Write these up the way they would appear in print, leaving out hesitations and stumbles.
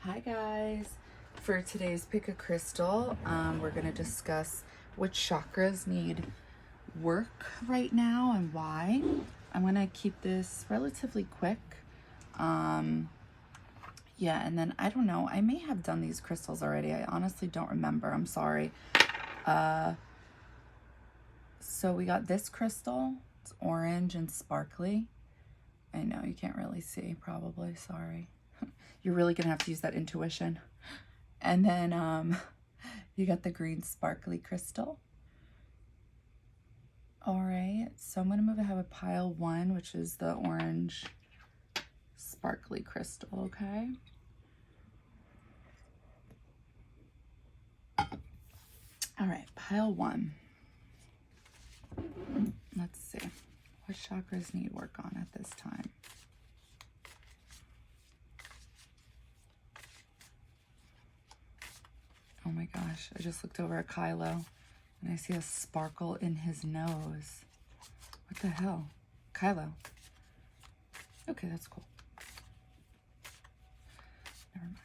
Hi guys! For today's Pick a Crystal, we're going to discuss which chakras need work right now and why. I'm going to keep this relatively quick. Yeah, and then I don't know, I may have done these crystals already. I honestly don't remember. I'm sorry. So we got this crystal. It's orange and sparkly. I know you can't really see, probably. Sorry. You're really going to have to use that intuition. And then you got the green sparkly crystal. All right, so I'm going to move ahead with pile 1, which is the orange sparkly crystal, okay? All right, pile 1. Let's see. What chakras need work on at this time? Oh my gosh, I just looked over at Kylo and I see a sparkle in his nose. What the hell? Kylo. Okay, that's cool. Never mind.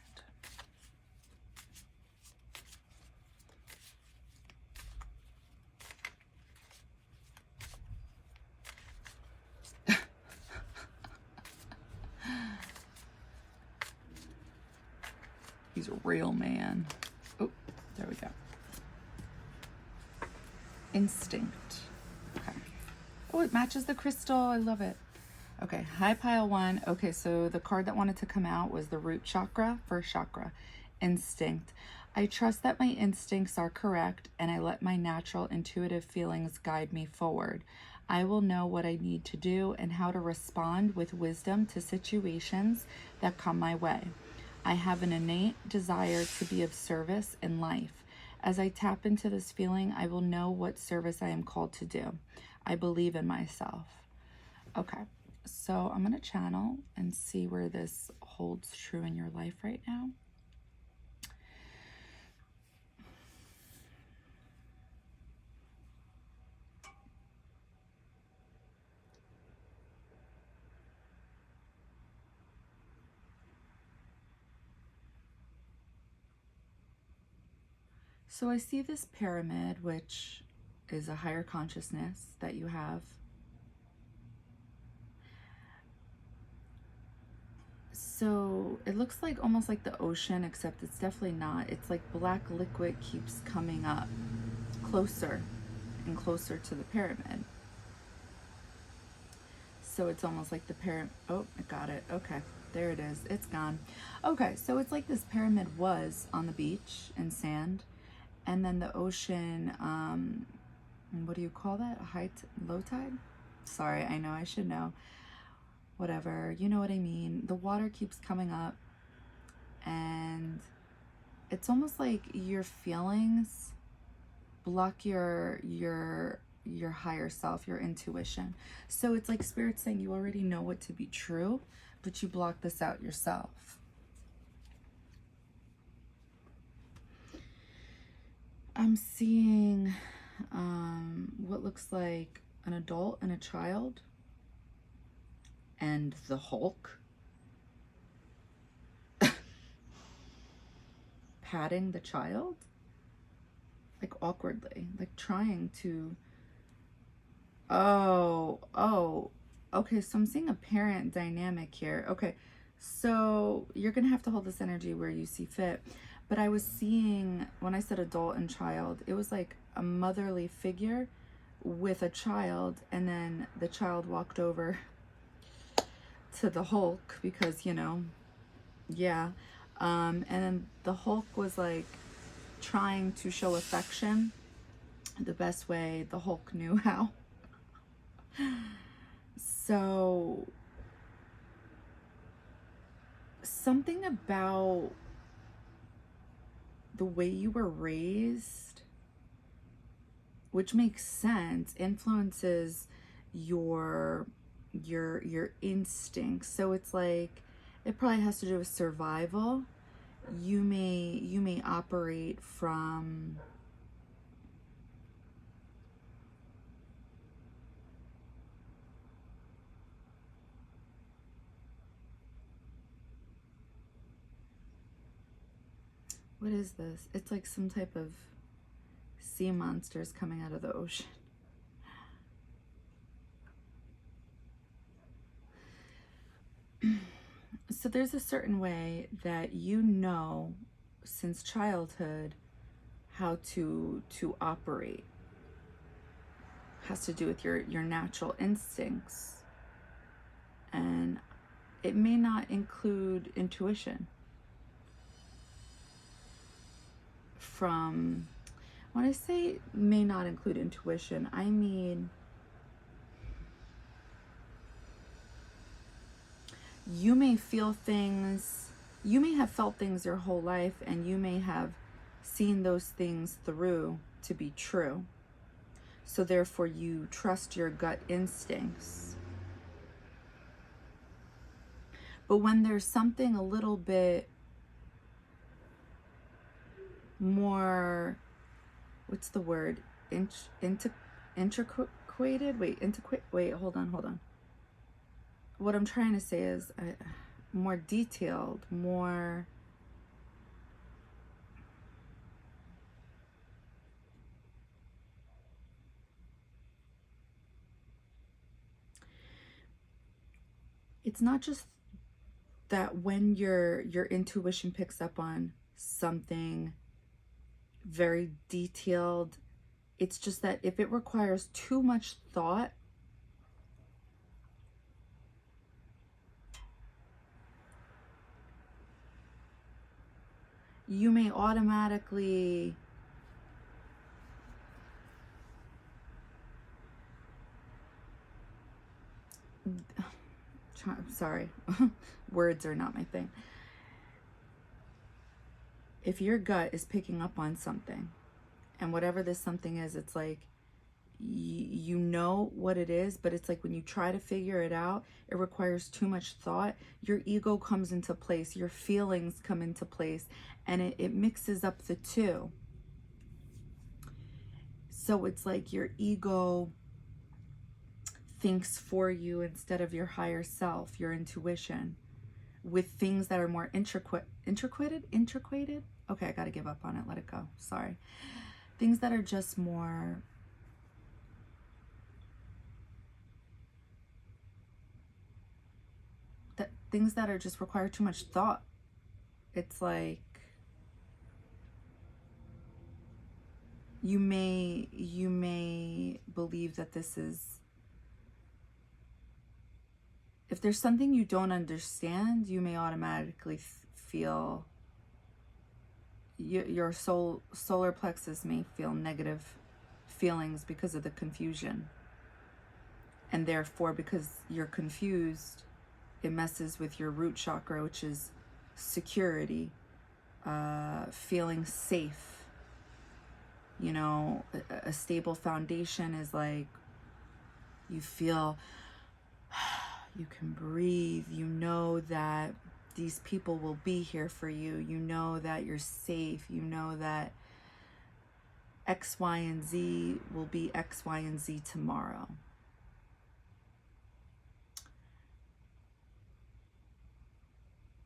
He's a real man. Oh, there we go. Instinct. Okay. Oh, it matches the crystal. I love it. Okay, high pile 1. Okay, so the card that wanted to come out was the root chakra, first chakra, instinct. I trust that my instincts are correct and I let my natural intuitive feelings guide me forward. I will know what I need to do and how to respond with wisdom to situations that come my way. I have an innate desire to be of service in life. As I tap into this feeling, I will know what service I am called to do. I believe in myself. Okay, so I'm going to channel and see where this holds true in your life right now. So I see this pyramid, which is a higher consciousness that you have. So it looks like almost like the ocean, except it's definitely not. It's like black liquid keeps coming up closer and closer to the pyramid. So it's almost like the pyramid. Oh, I got it. Okay, there it is. It's gone. Okay, so it's like this pyramid was on the beach in sand. And then the ocean, what do you call that? Low tide? Sorry, I know, I should know. Whatever, you know what I mean. The water keeps coming up and it's almost like your feelings block your higher self, your intuition. So it's like Spirit saying you already know what to be true, but you block this out yourself. I'm seeing what looks like an adult and a child and the Hulk patting the child, like awkwardly, like trying to, okay, so I'm seeing a parent dynamic here. Okay, so you're gonna have to hold this energy where you see fit. But I was seeing, when I said adult and child, it was like a motherly figure with a child, and then the child walked over to the Hulk because, you know, yeah. And then the Hulk was like trying to show affection the best way the Hulk knew how. So something about the way you were raised, which makes sense, influences your instincts. So it's like it probably has to do with survival. You may operate from What is this? It's like some type of sea monsters coming out of the ocean. So there's a certain way that you know since childhood how to operate. Has to do with your natural instincts. And it may not include intuition. When I say may not include intuition, I mean you may feel things, you may have felt things your whole life, and you may have seen those things through to be true. So therefore you trust your gut instincts. But when there's something a little bit more, what's the word? Intricated? Wait, hold on. What I'm trying to say is more detailed, more... It's not just that when your intuition picks up on something very detailed, it's just that if it requires too much thought, you may automatically sorry, words are not my thing. If your gut is picking up on something, and whatever this something is, it's like you know what it is, but it's like when you try to figure it out, it requires too much thought. Your ego comes into place, your feelings come into place, and it mixes up the two. So it's like your ego thinks for you instead of your higher self, your intuition, with things that are more intricated. Okay, I gotta give up on it, let it go, sorry. Things that are just more things that are just require too much thought. It's like you may believe that this is, if there's something you don't understand, you may automatically feel your solar plexus may feel negative feelings because of the confusion. And therefore, because you're confused, it messes with your root chakra, which is security, feeling safe. You know, a stable foundation is like you feel you can breathe. You know that these people will be here for you. You know that you're safe. You know that X, Y, and Z will be X, Y, and Z tomorrow.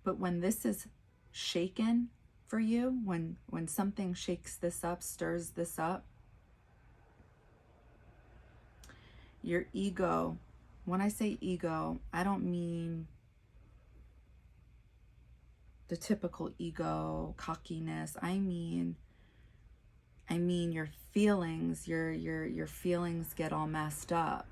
But when this is shaken for you, when something shakes this up, stirs this up, your ego, when I say ego, I don't mean the typical ego, cockiness. I mean your feelings, your feelings get all messed up.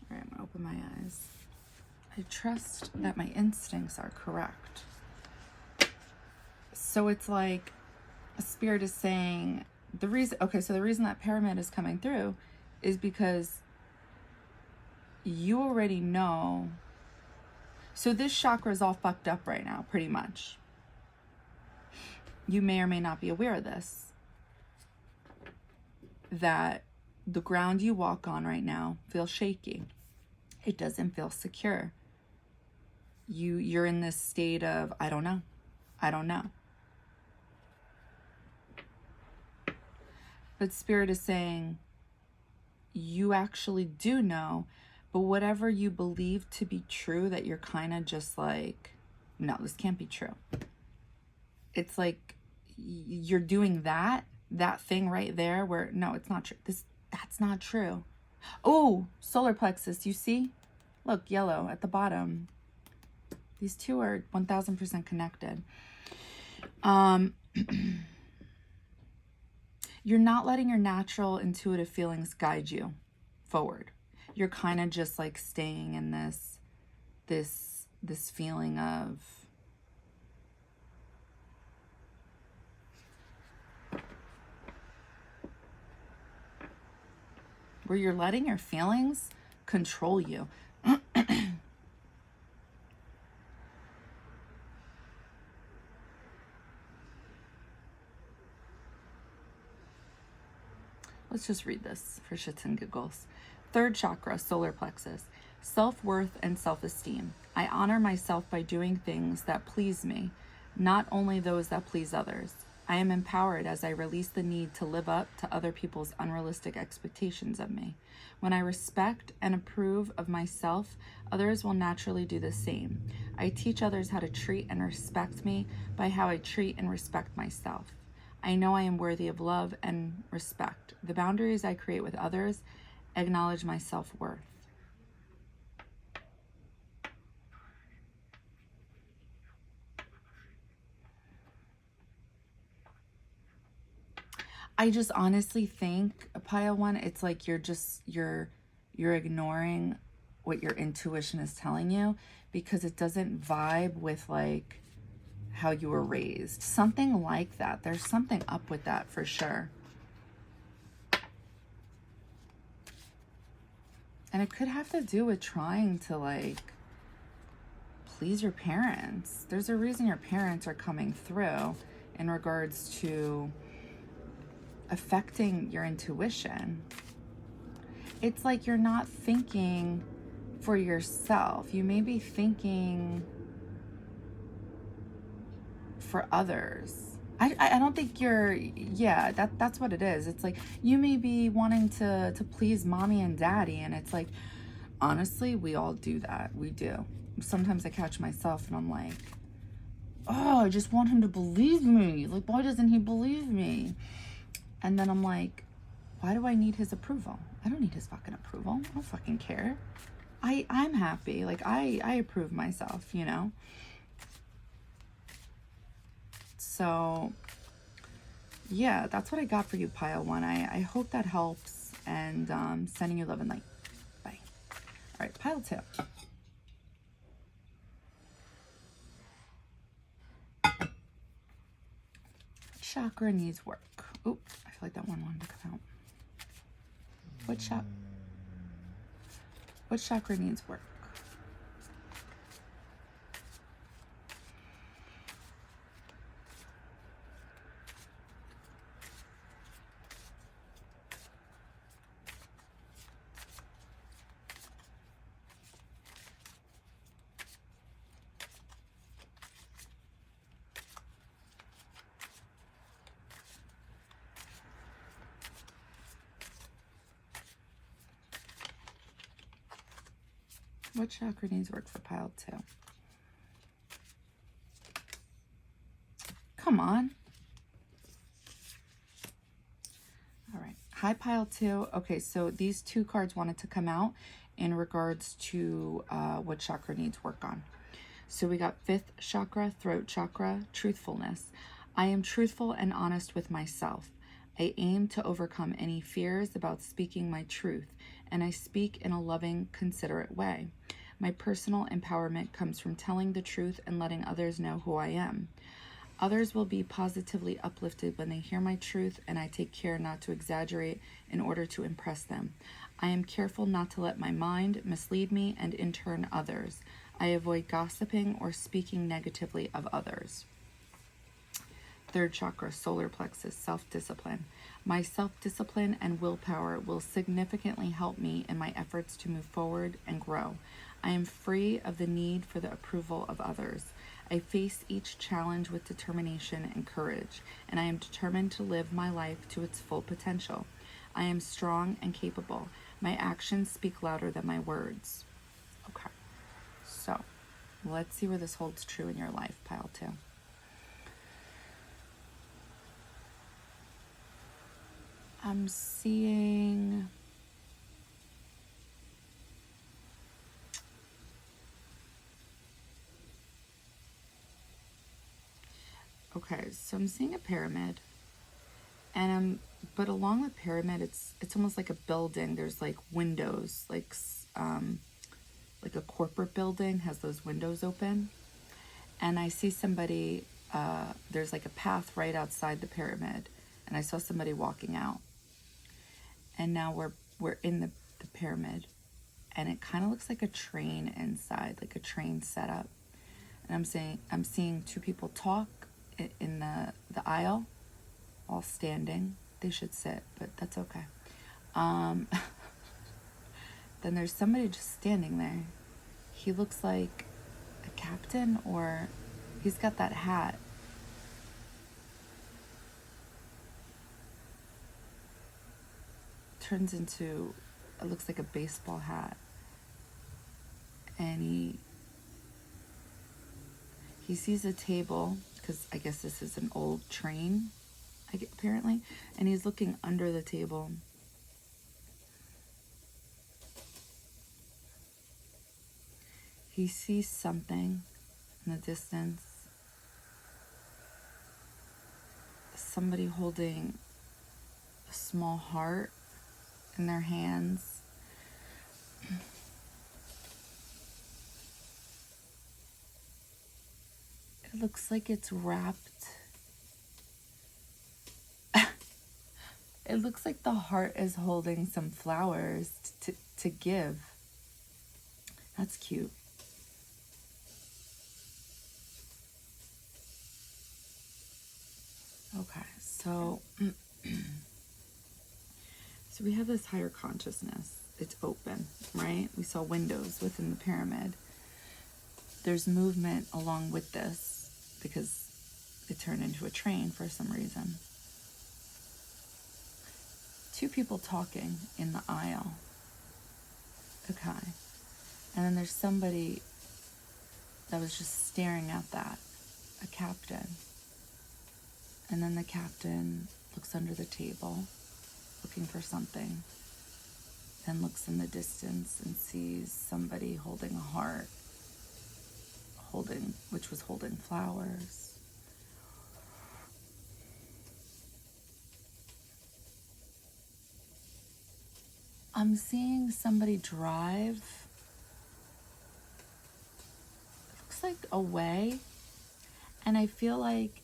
All right, I'm gonna open my eyes. I trust that my instincts are correct. So it's like a spirit is saying the reason, okay, so the reason that pyramid is coming through is because you already know. So this chakra is all fucked up right now, pretty much. You may or may not be aware of this, that the ground you walk on right now feels shaky. It doesn't feel secure. You're in this state of, I don't know. But Spirit is saying, you actually do know, but whatever you believe to be true, that you're kind of just like, no, this can't be true. It's like you're doing that thing right there where, no, it's not true. That's not true. Oh, solar plexus, you see? Look, yellow at the bottom. These two are 1000% connected. You're not letting your natural intuitive feelings guide you forward. You're kind of just like staying in this feeling of where you're letting your feelings control you. Let's just read this for shits and giggles. Third chakra, solar plexus. Self-worth and self-esteem. I honor myself by doing things that please me, not only those that please others. I am empowered as I release the need to live up to other people's unrealistic expectations of me. When I respect and approve of myself, others will naturally do the same. I teach others how to treat and respect me by how I treat and respect myself. I know I am worthy of love and respect. The boundaries I create with others acknowledge my self-worth. I just honestly think, Pile 1, it's like you're ignoring what your intuition is telling you because it doesn't vibe with like how you were raised. Something like that. There's something up with that for sure. And it could have to do with trying to like please your parents. There's a reason your parents are coming through in regards to affecting your intuition. It's like you're not thinking for yourself. You may be thinking for others. I don't think you're, yeah, that's what it is. It's like you may be wanting to please mommy and daddy, and it's like, honestly, we all do that. We do. Sometimes I catch myself and I'm like, oh, I just want him to believe me. Like, why doesn't he believe me? And then I'm like, why do I need his approval? I don't need his fucking approval. I don't fucking care. I'm happy. Like, I approve myself, you know? So, yeah, that's what I got for you, Pile 1. I hope that helps. And sending you love and light. Bye. All right, Pile 2. Chakra needs work. Oop, I feel like that one wanted to come out. What chakra needs work? What chakra needs work for Pile 2? Come on. All right. Hi, Pile 2. Okay, so these two cards wanted to come out in regards to what chakra needs work on. So we got 5th chakra, throat chakra, truthfulness. I am truthful and honest with myself. I aim to overcome any fears about speaking my truth, and I speak in a loving, considerate way. My personal empowerment comes from telling the truth and letting others know who I am. Others will be positively uplifted when they hear my truth, and I take care not to exaggerate in order to impress them. I am careful not to let my mind mislead me and in turn others. I avoid gossiping or speaking negatively of others. 3rd chakra, solar plexus, self-discipline. My self-discipline and willpower will significantly help me in my efforts to move forward and grow. I am free of the need for the approval of others. I face each challenge with determination and courage, and I am determined to live my life to its full potential. I am strong and capable. My actions speak louder than my words. Okay, so let's see where this holds true in your life, pile 2. I'm seeing... Okay, so I'm seeing a pyramid, and but along the pyramid, it's almost like a building. There's like windows, like a corporate building has those windows open, and I see somebody. There's like a path right outside the pyramid, and I saw somebody walking out, and now we're in the pyramid, and it kind of looks like a train inside, like a train setup, and I'm seeing 2 people talk in the aisle, all standing. They should sit, but that's okay. Then there's somebody just standing there. He looks like a captain, or he's got that hat. Turns into, it looks like a baseball hat. And he sees a table, because I guess this is an old train, apparently, and he's looking under the table. He sees something in the distance. Somebody holding a small heart in their hands. It looks like it's wrapped. It looks like the heart is holding some flowers to give. That's cute. Okay, so so we have this higher consciousness. It's open, right? We saw windows within the pyramid. There's movement along with this because it turned into a train for some reason. 2 people talking in the aisle. Okay. And then there's somebody that was just staring at that, a captain. And then the captain looks under the table, looking for something, then looks in the distance and sees somebody holding a heart, which was holding flowers. I'm seeing somebody drive. It looks like away, and I feel like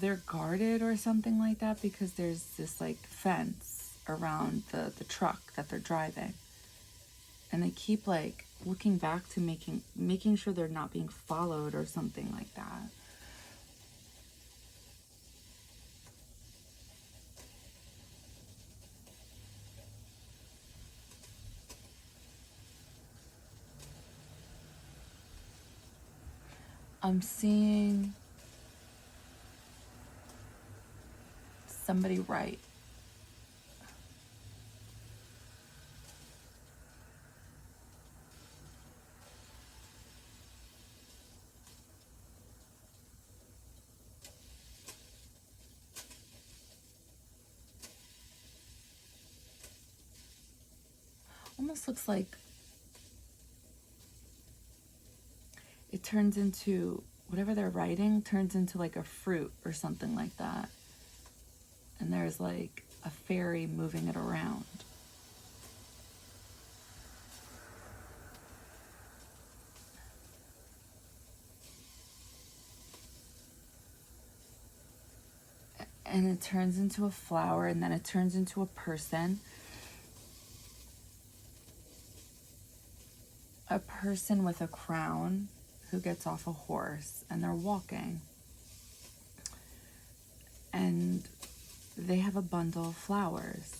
they're guarded or something like that, because there's this like fence around the truck that they're driving, and they keep like looking back to making sure they're not being followed or something like that. I'm seeing somebody write. Almost looks like it turns into, whatever they're writing turns into like a fruit or something like that. And there's like a fairy moving it around. And it turns into a flower, and then it turns into a person. A person with a crown who gets off a horse, and they're walking. And they have a bundle of flowers.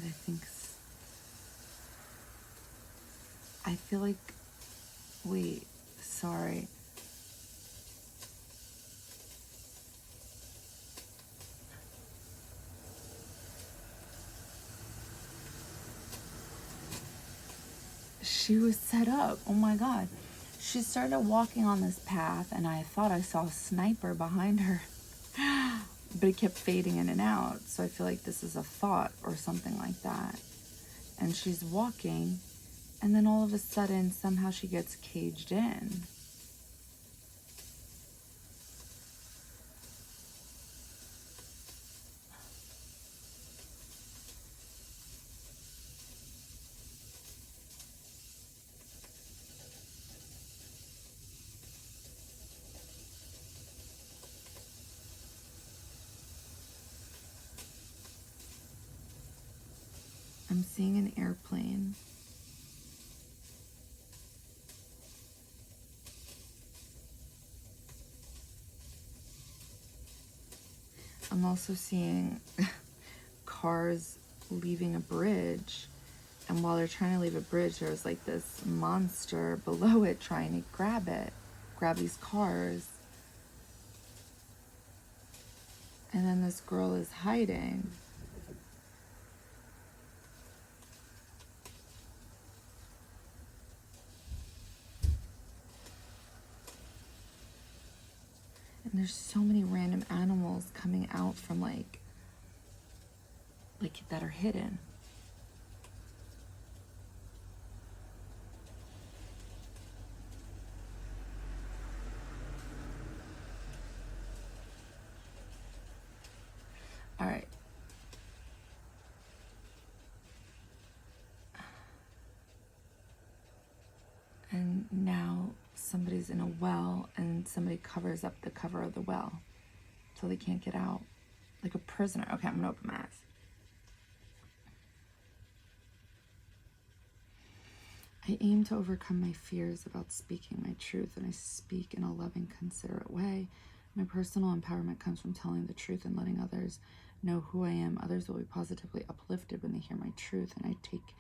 I think I feel like, wait, sorry. She was set up. Oh my God. She started walking on this path and I thought I saw a sniper behind her. But it kept fading in and out. So I feel like this is a thought or something like that. And she's walking, and then all of a sudden, somehow she gets caged in. I'm seeing an airplane. I'm also seeing cars leaving a bridge. And while they're trying to leave a bridge, there's like this monster below it trying to grab these cars. And then this girl is hiding. And there's so many random animals coming out from like that are hidden. All right. And now somebody's in a well and somebody covers up the cover of the well so they can't get out. Like a prisoner. Okay, I'm gonna open my eyes. I aim to overcome my fears about speaking my truth, and I speak in a loving, considerate way. My personal empowerment comes from telling the truth and letting others know who I am. Others will be positively uplifted when they hear my truth, and I take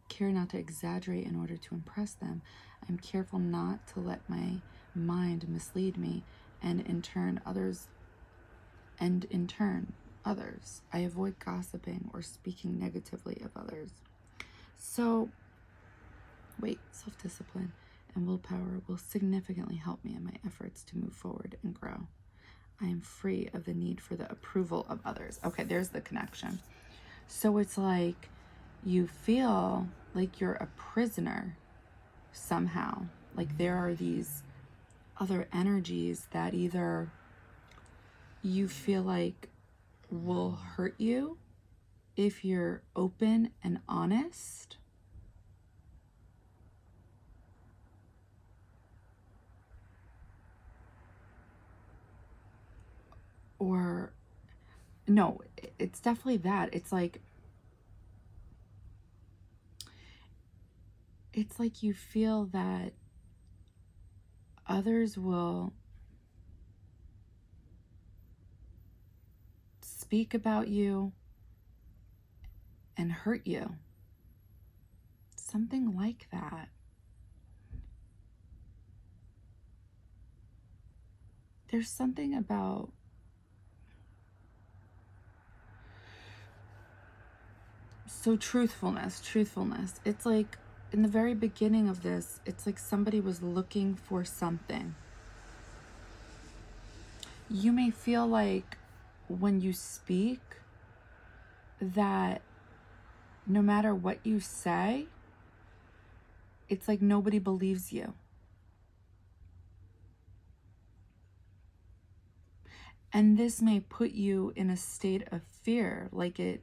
care not to exaggerate in order to impress them. I'm careful not to let my mind mislead me, and in turn others. I avoid gossiping or speaking negatively of others. So, self-discipline and willpower will significantly help me in my efforts to move forward and grow. I am free of the need for the approval of others. Okay, there's the connection. So it's like you feel like you're a prisoner somehow. Like there are these other energies that either you feel like will hurt you if you're open and honest, or no, it's definitely that. It's like you feel that others will speak about you and hurt you. Something like that. There's something about truthfulness. It's like in the very beginning of this, it's like somebody was looking for something. You may feel like when you speak that no matter what you say, it's like nobody believes you. And this may put you in a state of fear, like it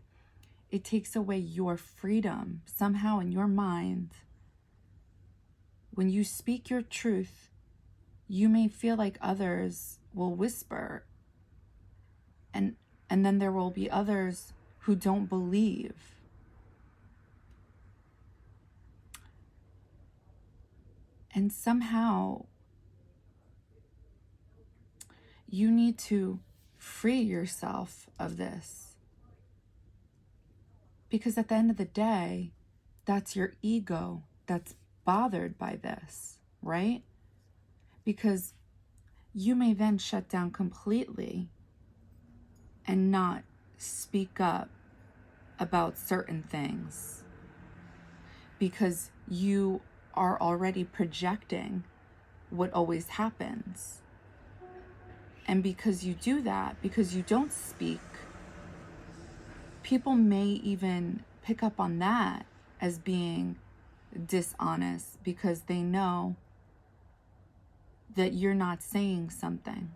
takes away your freedom somehow in your mind. When you speak your truth, you may feel like others will whisper, and then there will be others who don't believe. And somehow you need to free yourself of this. Because at the end of the day, that's your ego that's bothered by this, right? Because you may then shut down completely and not speak up about certain things because you are already projecting what always happens. And because you do that, because you don't speak, people may even pick up on that as being dishonest because they know that you're not saying something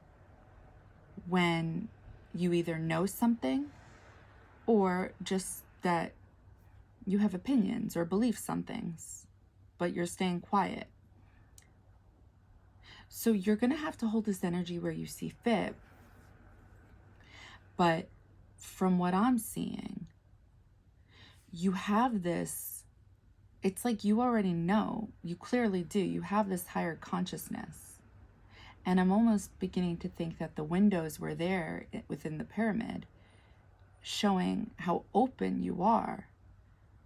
when you either know something or just that you have opinions or beliefs on things, but you're staying quiet. So you're going to have to hold this energy where you see fit. But from what I'm seeing, you have this, it's like you already know, you clearly do, you have this higher consciousness. And I'm almost beginning to think that the windows were there within the pyramid, showing how open you are.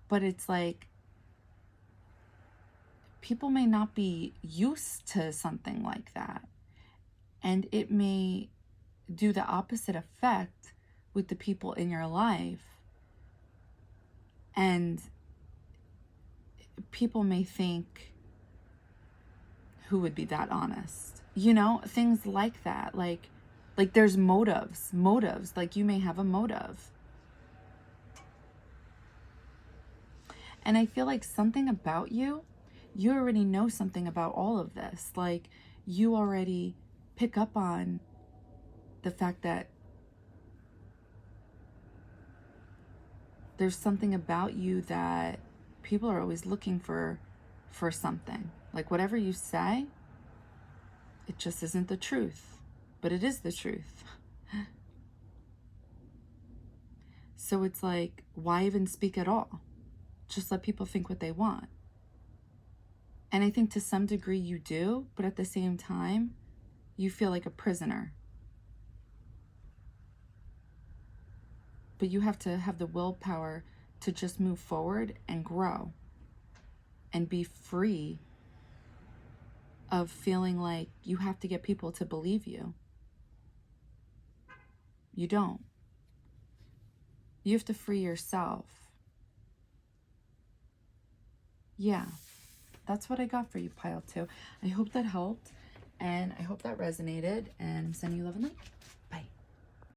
But it's like, people may not be used to something like that. And it may do the opposite effect with the people in your life. And people may think, who would be that honest? You know, things like that. Like there's motives, like you may have a motive. And I feel like something about you already know something about all of this. Like you already pick up on the fact that there's something about you that people are always looking for something. Like whatever you say, it just isn't the truth, but it is the truth. So it's like, why even speak at all? Just let people think what they want. And I think to some degree you do, but at the same time, you feel like a prisoner. But you have to have the willpower to just move forward and grow and be free of feeling like you have to get people to believe you. You don't. You have to free yourself. Yeah, that's what I got for you, pile 2. I hope that helped, and I hope that resonated, and I'm sending you love and light.